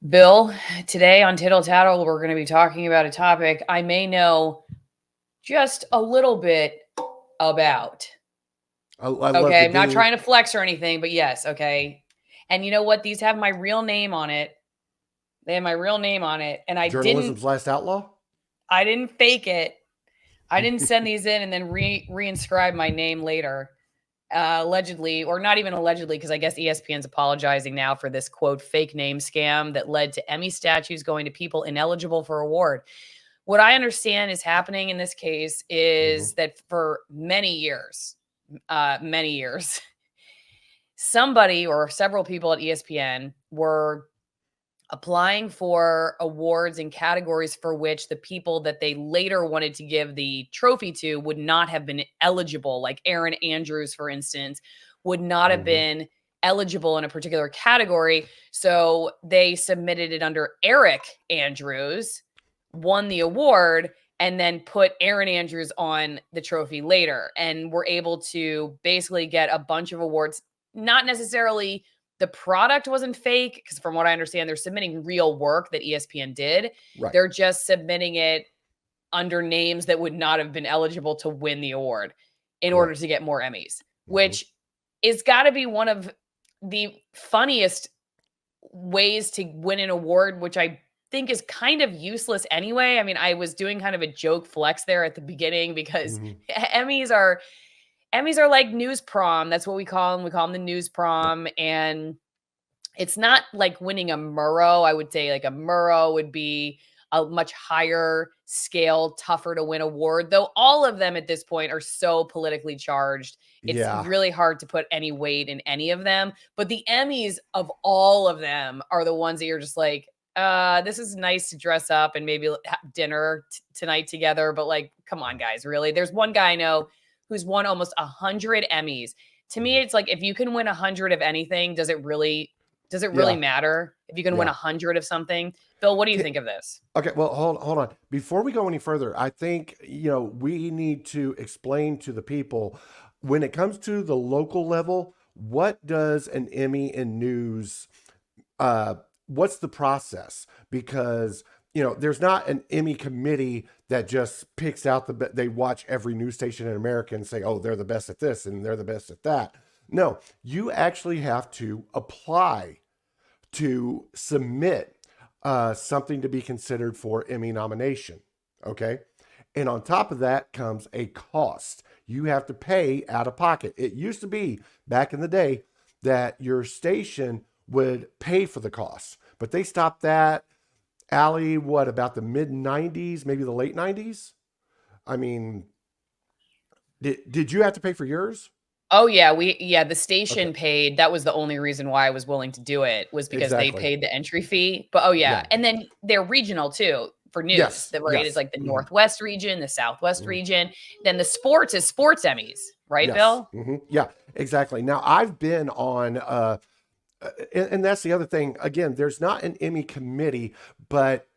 Bill, today on Tittle Tattle, we're going to be talking about a topic I may know just a little bit about. I love Okay, the I'm not bean. trying to flex or anything, but yes, okay. And you know what? These have my real name on it. They have my real name on it, and Journalism's last outlaw. I didn't fake it. I didn't send these in and then reinscribe my name later. Allegedly, or not even allegedly, because I guess ESPN's apologizing now for this quote fake name scam that led to Emmy statues going to people ineligible for award. What I understand is happening in this case hmm is that for many years, somebody or several people at ESPN were applying for awards in categories for which the people that they later wanted to give the trophy to would not have been eligible, like Aaron Andrews, for instance, would not have hmm been eligible in a particular category. So they submitted it under Eric Andrews, won the award, and then put Aaron Andrews on the trophy later, and were able to basically get a bunch of awards, not necessarily the product wasn't fake, because from what I understand, they're submitting real work that ESPN did. Right. They're just submitting it under names that would not have been eligible to win the award in order Correct. to get more Emmys, hmm which is got to be one of the funniest ways to win an award, which I think is kind of useless anyway. I mean, I was doing kind of a joke flex there at the beginning because hmm Emmys are Emmys are like news prom. That's what we call them. We call them the news Yep. prom. And it's not like winning a Murrow. I would say like a Murrow would be a much higher scale, tougher to win award, though all of them at this point are so politically charged. It's Yeah. really hard to put any weight in any of them. But the Emmys of all of them are the ones that you're just like, this is nice to dress up and maybe have dinner tonight together. But like, come on, guys, really? There's one guy I know who's won almost 100 Emmys. To me, Mhm. it's like if you can win 100 of anything, does it really Yeah. matter if you can win Yeah. 100 of something? Bill, what do you Ca- think of this? Okay. Well, hold on. Before we go any further, I think we need to explain to the people when it comes to the local level, what does an Emmy in news uh, what's the process? Because there's not an Emmy committee that just picks out they watch every news station in America and say, oh, they're the best at this and they're the best at that. No, you actually have to apply to submit something to be considered for Emmy nomination. Okay. And on top of that comes a cost. You have to pay out of pocket. It used to be back in the day that your station would pay for the costs, but they stopped that. Allie, what about the mid 90s, maybe the late 90s? I mean, did you have to pay for yours? Oh yeah, the Okay, station paid. That was the only reason why I was willing to do it, was because they exactly. paid the entry fee. But oh yeah, Yeah. and then they're regional too for news. Yes. The rate is Yes. like the Northwest region, the Southwest Mhm. region. Then the sports is sports Emmys, right, Yes. Bill? Yeah, exactly. Now I've been on and that's the other thing. Again, there's not an Emmy committee, but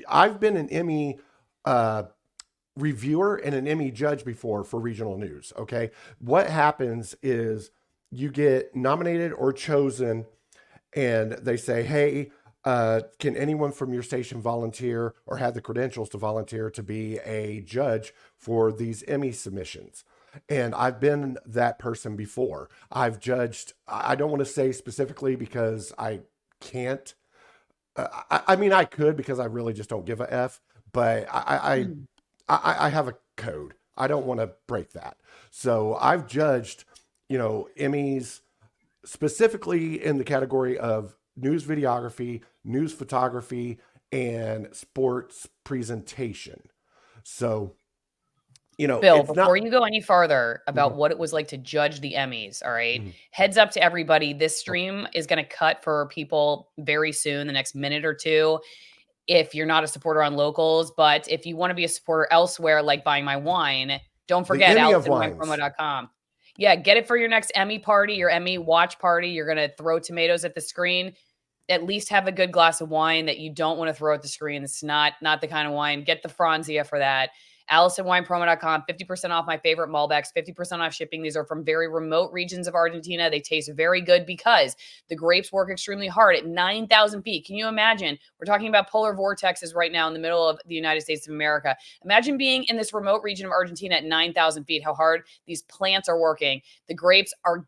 I've been an Emmy uh, reviewer and an Emmy judge before for regional news. Okay. What happens is you get nominated or chosen, and they say, hey, can anyone from your station volunteer or have the credentials to volunteer to be a judge for these Emmy submissions? And I've been that person before. I've judged, I don't want to say specifically because I can't. I mean, I could because I really just don't give a F, but Mm. I have a code. I don't want to break that. So I've judged, Emmys specifically in the category of news videography, news photography, and sports presentation. So, Bill, it's before not. you go any farther about Mhm, what it was like to judge the Emmys, all right? mhm. Heads up to everybody. This Okay. stream is going to cut for people very soon, the next minute or two, if you're not a supporter on locals. But if you want to be a supporter elsewhere, like buying my wine, don't The forget Emmy of wines. AllisonWinePromo.com. Yeah, get it for your next Emmy party, your Emmy watch party. You're going to throw tomatoes at the screen. At least have a good glass of wine that you don't want to throw at the screen. It's not the kind of wine. Get the Franzia for that. AllisonWinePromo.com, 50% off my favorite Malbecs, 50% off shipping. These are from very remote regions of Argentina. They taste very good because the grapes work extremely hard at 9,000 feet. Can you imagine? We're talking about polar vortexes right now in the middle of the United States of America. Imagine being in this remote region of Argentina at 9,000 feet, how hard these plants are working. The grapes are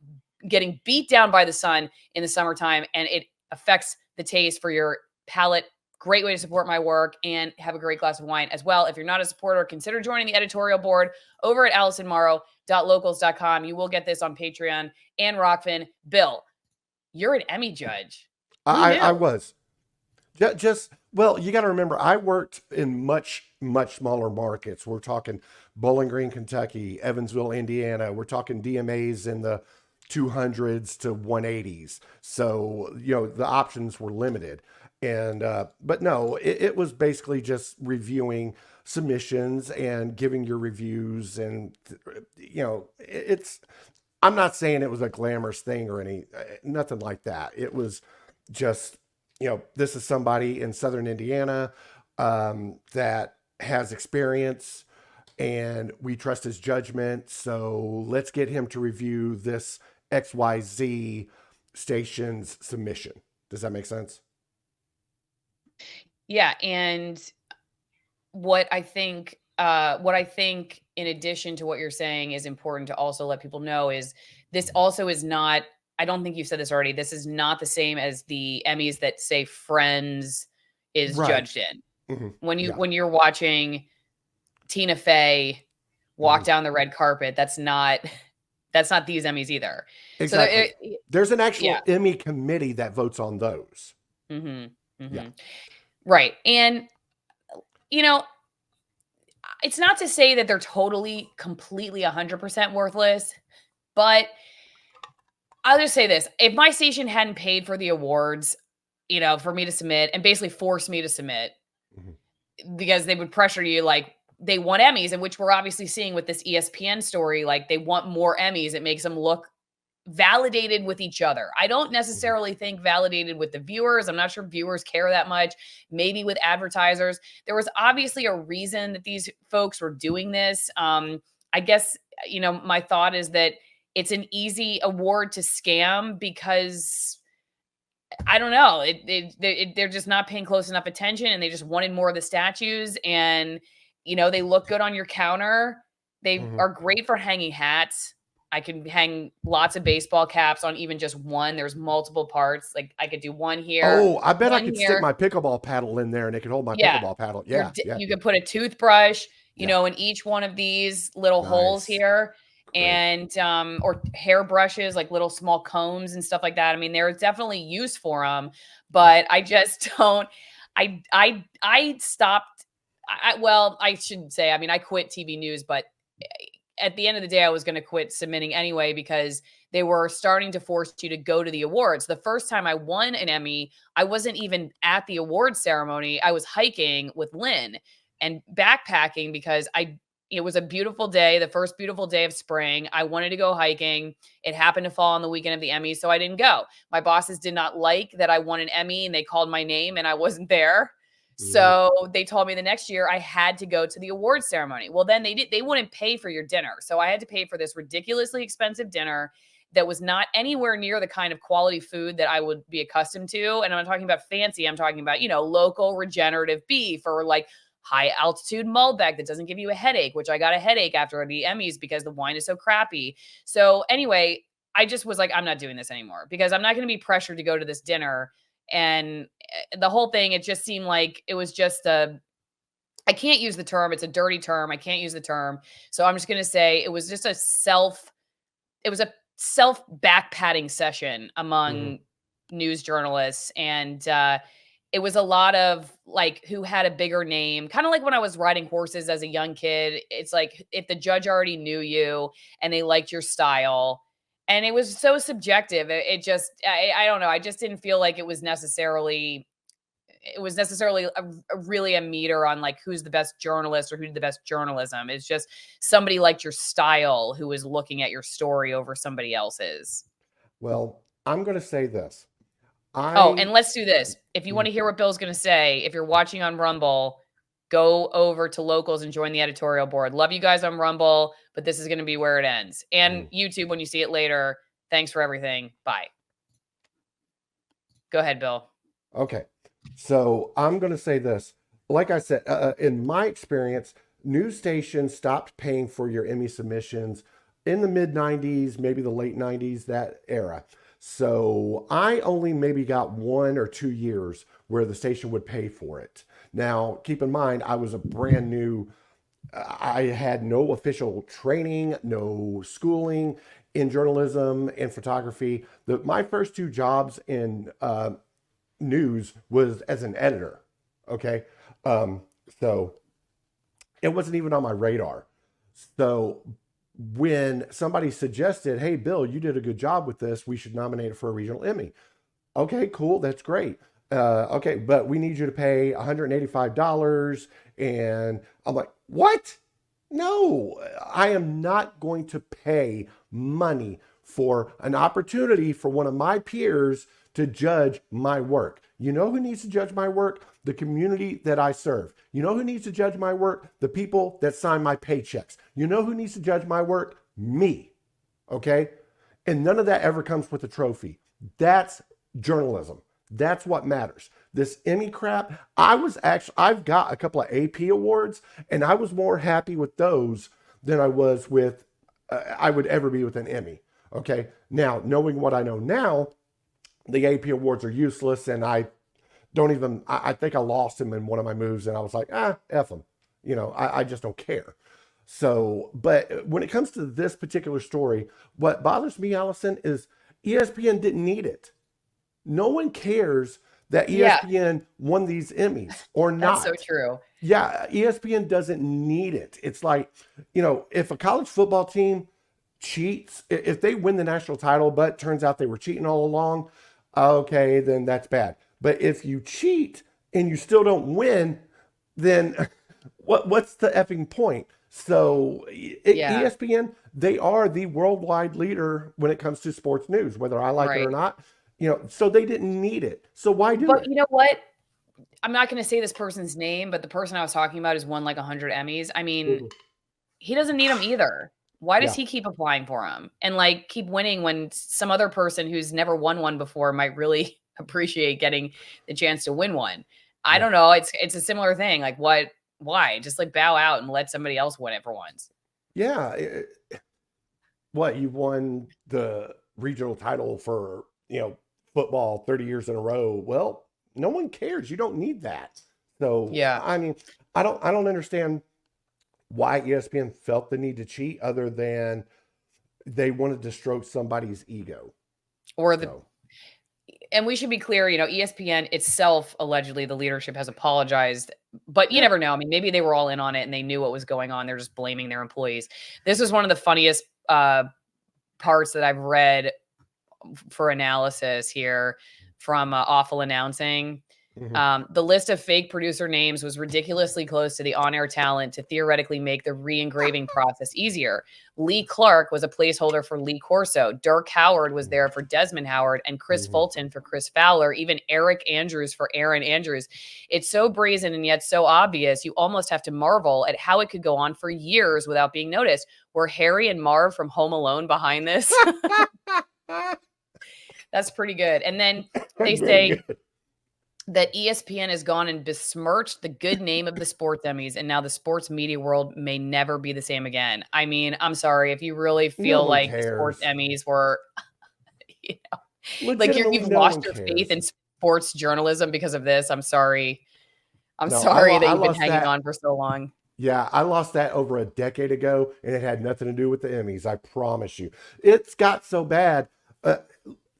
getting beat down by the sun in the summertime, and it affects the taste for your palate. Great way to support my work and have a great glass of wine as well. If you're not a supporter, consider joining the editorial board over at AllisonMorrow.locals.com. You will get this on Patreon and Rockfin. Bill, you're an Emmy judge. Who I knew? was just well, you got to remember, I worked in much smaller markets. We're talking Bowling Green, Kentucky, Evansville, Indiana. We're talking DMAs in the 200s to 180s. So, the options were limited. And, but no, it was basically just reviewing submissions and giving your reviews. And, I'm not saying it was a glamorous thing or nothing like that. It was just, this is somebody in Southern Indiana that has experience and we trust his judgment. So let's get him to review this XYZ station's submission. Does that make sense? Yeah, and what I think in addition to what you're saying is important to also let people know is this also is not, I don't think you've said this already, this is not the same as the Emmys that say Friends is Right. judged in. Mm-hmm. Yeah. When you're watching Tina Fey walk Mm-hmm. down the red carpet, that's not these Emmys either. So Exactly. There's an yeah. actual Emmy committee that votes on those. Mhm. Yeah. Mhm. Right. And it's not to say that they're totally completely 100% worthless, but I'll just say this. If my station hadn't paid for the awards, for me to submit and basically force me to submit Mm-hmm. because they would pressure you, like they want Emmys, and which we're obviously seeing with this ESPN story, like they want more Emmys. It makes them look validated with each other. I don't Mm-hmm. necessarily think validated with the viewers. I'm not sure viewers care that much. Maybe with advertisers. There was obviously a reason that these folks were doing this. I guess, my thought is that it's an easy award to scam because I don't know. They're just not paying close enough attention, and they just wanted more of the statues. And they look good on your counter. They Mm-hmm. are great for hanging hats. I can hang lots of baseball caps on even just one. There's multiple parts. Like I could do one here, Oh, I bet I one could stick here. my pickleball paddle in there and it could hold my Yeah, pickleball paddle. Yeah. Yeah. you could put a toothbrush, Yeah. in each one of these little holes Nice. here, Great. and or hair brushes, like little small combs and stuff like that. I mean, there's definitely use for them, Right. but I just don't. I stopped. Well, I shouldn't say. I mean, I quit TV news, but at the end of the day, I was going to quit submitting anyway because they were starting to force you to go to the awards. The first time I won an Emmy, I wasn't even at the award ceremony. I was hiking with Lynn and backpacking because it was a beautiful day, the first beautiful day of spring. I wanted to go hiking. It happened to fall on the weekend of the Emmy, so I didn't go. My bosses did not like that I won an Emmy and they called my name and I wasn't there. Mm-hmm. So they told me the next year I had to go to the awards ceremony. Well, then they wouldn't pay for your dinner. So I had to pay for this ridiculously expensive dinner that was not anywhere near the kind of quality food that I would be accustomed to. And I'm not talking about fancy. I'm talking about, local regenerative beef or like high altitude Malbec that doesn't give you a headache, which I got a headache after the Emmys because the wine is so crappy. So anyway, I just was like, I'm not doing this anymore because I'm not going to be pressured to go to this dinner. And the whole thing, it just seemed like it was just I can't use the term. It's a dirty term. I can't use the term. So I'm just going to say it was just it was a self back patting session Mm-hmm. among news journalists. And it was a lot of like who had a bigger name, kind of like when I was riding horses as a young kid. It's like if the judge already knew you and they liked your style. And it was so subjective. It just, I don't know. I just didn't feel like it was necessarily really a meter on like who's the best journalist or who did the best journalism. It's just somebody liked your style who was looking at your story over somebody else's. Well, I'm going to say this. Oh, and I, let's do this. If you want Mhm. to hear what Bill's going to say, if you're watching on Rumble, go over to locals and join the editorial board. Love you guys on Rumble, but this is going to be where it ends. And YouTube, when you see it later, thanks for everything. Bye. Go ahead, Bill. Okay. So I'm going to say this. Like I said, in my experience, news stations stopped paying for your Emmy submissions in the mid 90s, maybe the late 90s, that era. So I only maybe got 1 or 2 years where the station would pay for it. Now, keep in mind, I was a brand new, I had no official training, no schooling in journalism and photography. My first 2 jobs in news was as an editor. Okay. So it wasn't even on my radar. So when somebody suggested, hey, Bill, you did a good job with this, we should nominate it for a regional Emmy. Okay, cool. That's great. Okay, but we need you to pay $185. And I'm like, what? No, I am not going to pay money for an opportunity for one of my peers to judge my work. You know who needs to judge my work? The community that I serve. You know who needs to judge my work? The people that sign my paychecks. You know who needs to judge my work? Me. Okay? And none of that ever comes with a trophy. That's journalism. That's what matters. This Emmy crap, I've got a couple of AP awards, and I was more happy with those than I was with, I would ever be with an Emmy. Okay? Now, knowing what I know now, the AP awards are useless, and I think I lost him in one of my moves, and I was like, F them. I just don't care. So, but when it comes to this particular story, what bothers me, Allison, is ESPN didn't need it. No one cares that ESPN won these Emmys or not. That's so true. Yeah, ESPN doesn't need it. It's like, if a college football team cheats, if they win the national title, but turns out they were cheating all along, okay, then that's bad. But if you cheat and you still don't win, then what's the effing point? So ESPN, they are the worldwide leader when it comes to sports news, whether I like it or not. So they didn't need it. So why do it? But you know what? I'm not going to say this person's name, but the person I was talking about has won like 100 Emmys. I mean, he doesn't need them either. Why does he keep applying for them and like keep winning when some other person who's never won one before might really appreciate getting the chance to win one? I don't know. It's a similar thing. Like why? Just like bow out and let somebody else win it for once. Yeah. What, you won the regional title for, football 30 years in a row. Well, no one cares. You don't need that. So, I mean, I don't understand why ESPN felt the need to cheat other than they wanted to stroke somebody's ego. And we should be clear, ESPN itself, allegedly the leadership has apologized, but you never know. I mean, maybe they were all in on it and they knew what was going on. They're just blaming their employees. This was one of the funniest parts that I've read for analysis here from Awful Announcing. The list of fake producer names was ridiculously close to the on-air talent to theoretically make the re-engraving process easier. Lee Clark was a placeholder for Lee Corso. Dirk Howard was there for Desmond Howard, and Chris Fulton for Chris Fowler, even Eric Andrews for Aaron Andrews. It's so brazen and yet so obvious, you almost have to marvel at how it could go on for years without being noticed. Were Harry and Marv from Home Alone behind this? That's pretty good. And then they say that ESPN has gone and besmirched the good name of the sports Emmys, and now the sports media world may never be the same again. I mean, I'm sorry if you really feel like the sports Emmys were, like you've lost your faith in sports journalism because of this. I'm sorry. I'm sorry that you've been hanging on for so long. Yeah, I lost that over a decade ago, and it had nothing to do with the Emmys. I promise you. It's got so bad.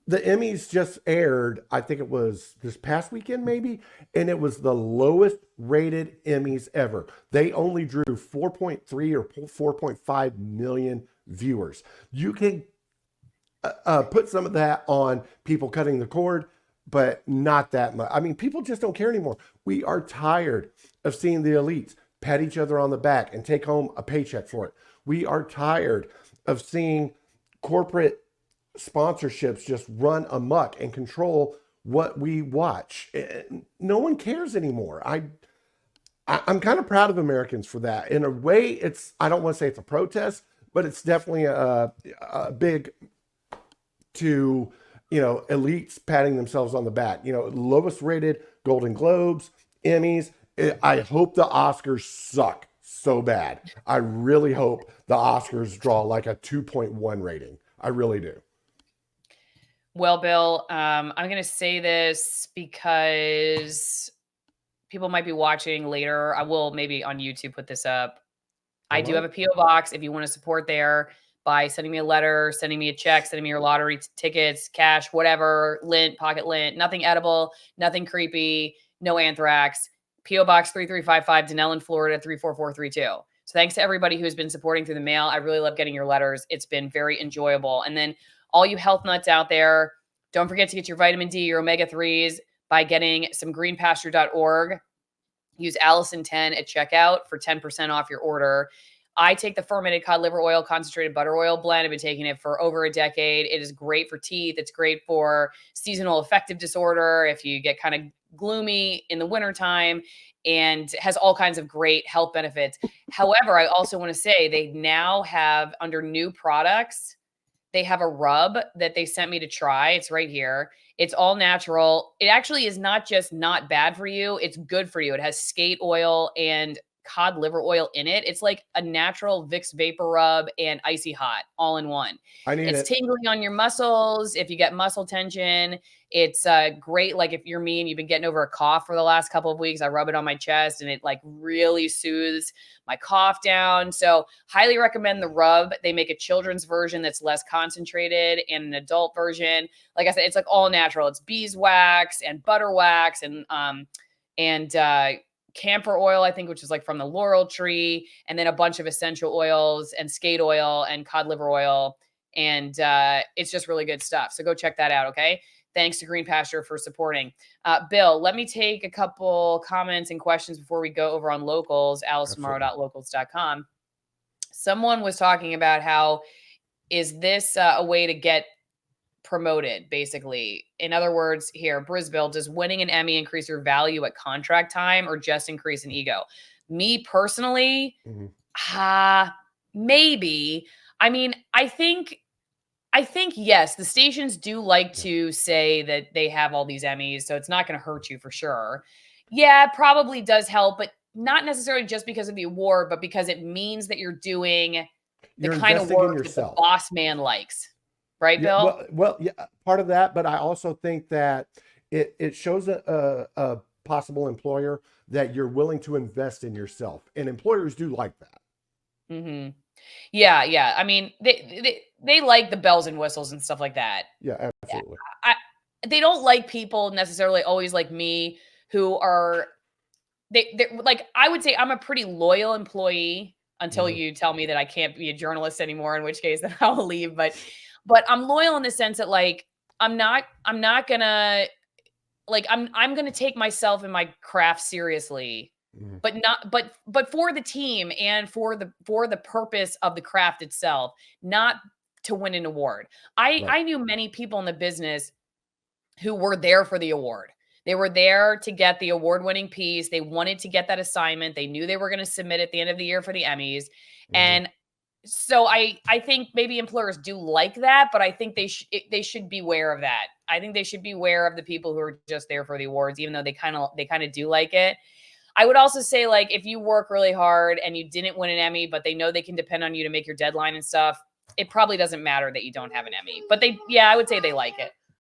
The Emmys just aired, I think it was this past weekend maybe, and it was the lowest rated Emmys ever. They only drew 4.3 or 4.5 million viewers. You can put some of that on people cutting the cord, but not that much. I mean, people just don't care anymore. We are tired of seeing the elites pat each other on the back and take home a paycheck for it. We are tired of seeing corporate sponsorships just run amok and control what we watch. No one cares anymore. I'm kind of proud of Americans for that. In a way, I don't want to say it's a protest, but it's definitely a big to, elites patting themselves on the back. Lowest rated Golden Globes, Emmys. I hope the Oscars suck so bad. I really hope the Oscars draw like a 2.1 rating. I really do. Well, Bill, I'm going to say this because people might be watching later. I will maybe on YouTube put this up. I do have a PO box if you want to support there by sending me a letter, sending me a check, sending me your lottery tickets, cash, whatever, lint, pocket lint, nothing edible, nothing creepy, no anthrax. PO Box 3355, Denellen, Florida 34432. So thanks to everybody who's been supporting through the mail. I really love getting your letters. It's been very enjoyable. And then all you health nuts out there, don't forget to get your vitamin D, your omega 3s by getting some greenpasture.org. Use Allison10 at checkout for 10% off your order. I take the fermented cod liver oil, concentrated butter oil blend. I've been taking it for over a decade. It is great for teeth. It's great for seasonal affective disorder if you get kind of gloomy in the wintertime, and has all kinds of great health benefits. However, I also want to say they now have, under new products, they have a rub that they sent me to try. It's right here. It's all natural. It actually is not just not bad for you. It's good for you. It has skate oil and cod liver oil in it. It's like a natural Vicks vapor rub and icy hot all in one. I need It's it. tingling on your muscles. If you get muscle tension, it's great. Like if you're me and you've been getting over a cough for the last couple of weeks, I rub it on my chest and it like really soothes my cough down. So highly recommend the rub. They make a children's version that's less concentrated and an adult version. Like I said, it's like all natural. It's beeswax and butter wax and camphor oil, I think, which is like from the laurel tree, and then a bunch of essential oils and skate oil and cod liver oil. And it's just really good stuff. So go check that out. Okay. Thanks to Green Pasture for supporting. Bill, let me take a couple comments and questions before we go over on locals, alicetomorrow.locals.com. Someone was talking about how, is this a way to get promoted, basically? In other words, here, Brisbane, does winning an Emmy increase your value at contract time or just increase an ego? Me personally, maybe. I mean, I think yes, the stations do like to say that they have all these Emmys, so it's not going to hurt you for sure. Yeah, it probably does help, but not necessarily just because of the award, but because it means that you're doing the kind of work that the boss man likes. Right, Bill? Well, yeah, part of that, but I also think that it shows a possible employer that you're willing to invest in yourself, and employers do like that. Mm-hmm. Yeah. I mean, they like the bells and whistles and stuff like that. Yeah, absolutely. They don't like people necessarily always like me who are they like, I would say I'm a pretty loyal employee until you tell me that I can't be a journalist anymore, in which case then I'll leave. But I'm loyal in the sense that like I'm not gonna like I'm gonna take myself and my craft seriously, but for the team and for the purpose of the craft itself, not to win an award. I knew many people in the business who were there for the award. They were there to get the award-winning piece. They wanted to get that assignment. They knew they were going to submit at the end of the year for the Emmys. And so I think maybe employers do like that, but I think they should beware of that. I think they should beware of the people who are just there for the awards, even though they kind of do like it. I would also say, like, if you work really hard and you didn't win an Emmy, but they know they can depend on you to make your deadline and stuff, it probably doesn't matter that you don't have an Emmy. But I would say they like it.